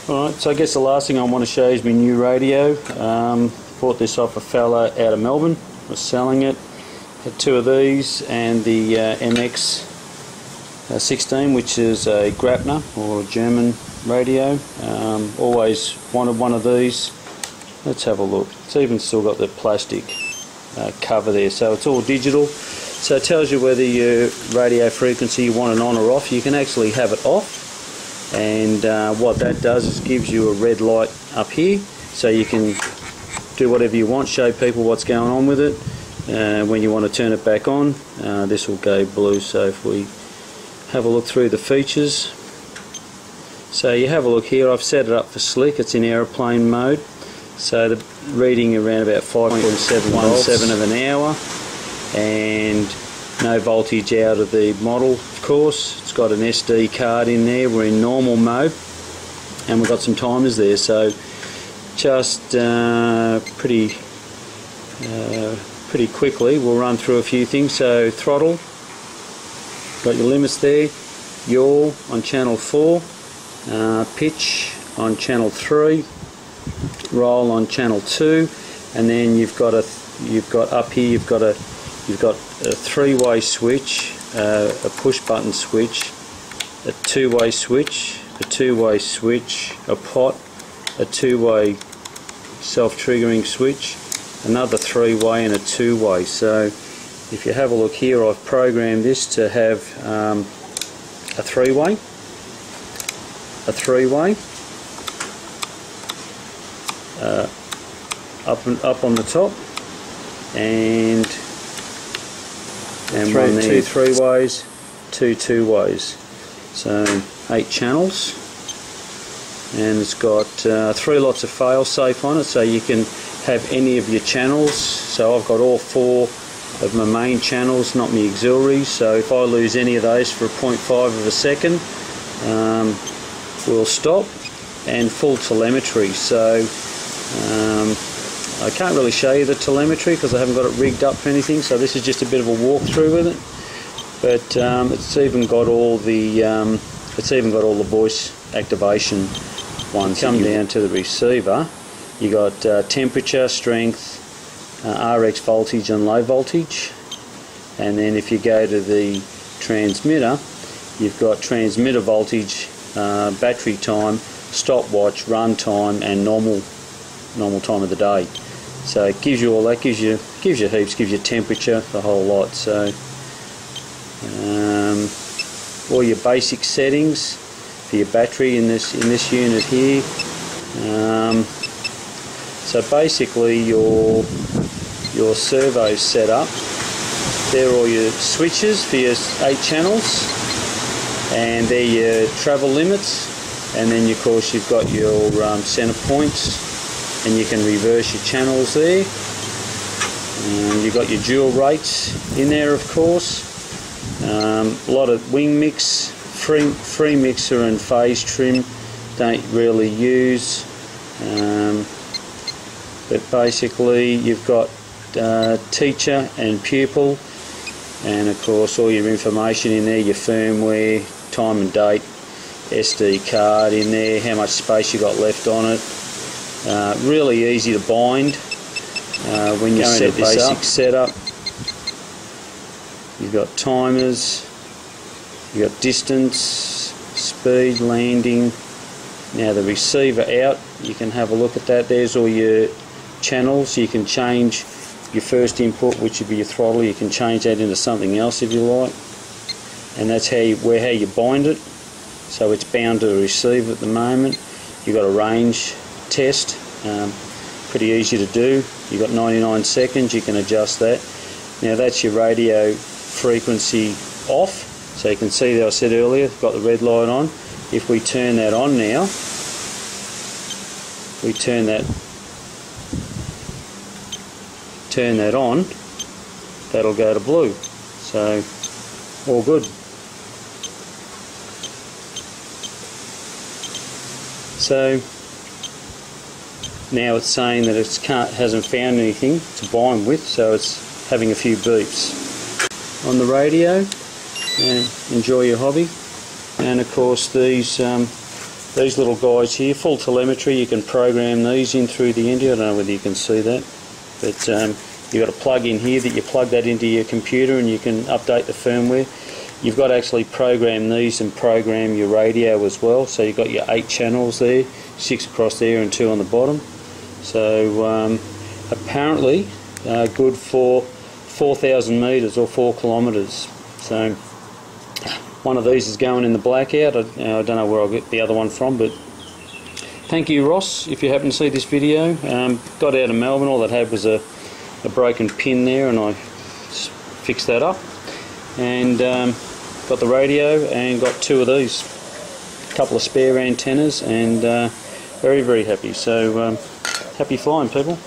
Alright, so I guess the last thing I want to show is my new radio. Bought this off a fella out of Melbourne, was selling it. Had two of these and the MX 16, which is a Graupner or German radio. Always wanted one of these. Let's have a look. It's even still got the plastic cover there, so it's all digital. So it tells you whether your radio frequency you want it on or off. You can actually have it off, and what that does is gives you a red light up here, so you can do whatever you want, show people what's going on with it. When you want to turn it back on, this will go blue. So if we have a look through the features, so you have a look here, I've set it up for slick, it's in aeroplane mode, so the reading around about 5.717 of an hour, and no voltage out of the model, of course. It's got an SD card in there. We're in normal mode, and we've got some timers there, so just pretty quickly we'll run through a few things. So throttle, got your limits there, yaw on channel 4, pitch on channel 3, roll on channel 2, and then you've got up here you've got a three-way switch, a push button switch, a two-way switch, a pot, a two-way self-triggering switch, another three-way, and a two-way. So if you have a look here, I've programmed this to have a three-way, up on the top, and one there, two three-ways, two two-ways. So 8 channels, and it's got 3 lots of fail-safe on it, so you can have any of your channels. So I've got all 4 of my main channels, not my auxiliaries, so if I lose any of those for 0.5 of a second, we'll stop. And full telemetry, so I can't really show you the telemetry because I haven't got it rigged up for anything, so this is just a bit of a walkthrough with it. But it's even got all the voice activation ones. Come down to the receiver, you got temperature, strength, RX voltage and low voltage, and then if you go to the transmitter, you've got transmitter voltage, battery time, stopwatch, run time, and normal time of the day. So it gives you all that, gives you heaps, gives you temperature, the whole lot. So all your basic settings for your battery in this unit here. So basically your servo's set up. They're all your switches for your 8 channels, and they're your travel limits, and then of course you've got your center points, and you can reverse your channels there. You've got your dual rates in there, of course. A lot of wing mix, free mixer and phase trim, don't really use. But basically you've got teacher and pupil, and of course all your information in there, your firmware, time and date, SD card in there, how much space you got left on it. Really easy to bind when you set this up. Basic setup. You've got timers, you've got distance, speed, landing. Now the receiver out, you can have a look at that. There's all your channels. You can change your first input, which would be your throttle. You can change that into something else if you like, and that's how you bind it. So it's bound to the receiver at the moment. You've got a range test, pretty easy to do. You've got 99 seconds, you can adjust that. Now that's your radio frequency off, so you can see that I said earlier, got the red light on. If we turn that on now, we turn that on, that'll go to blue. So all good. So now it's saying that it hasn't found anything to bind with, so it's having a few beeps on the radio. And enjoy your hobby. And of course these these little guys here, full telemetry. You can program these in through the India. I don't know whether you can see that, but you've got a plug in here that you plug that into your computer and you can update the firmware. You've got to actually program these and program your radio as well. So you've got your 8 channels there, 6 across there and 2 on the bottom. So apparently good for 4,000 metres or 4 kilometres. So one of these is going in the blackout. I don't know where I'll get the other one from, but thank you, Ross, if you happen to see this video. Got out of Melbourne, all that had was a broken pin there, and I fixed that up, and got the radio and got 2 of these, a couple of spare antennas, and very, very happy. So happy flying, people.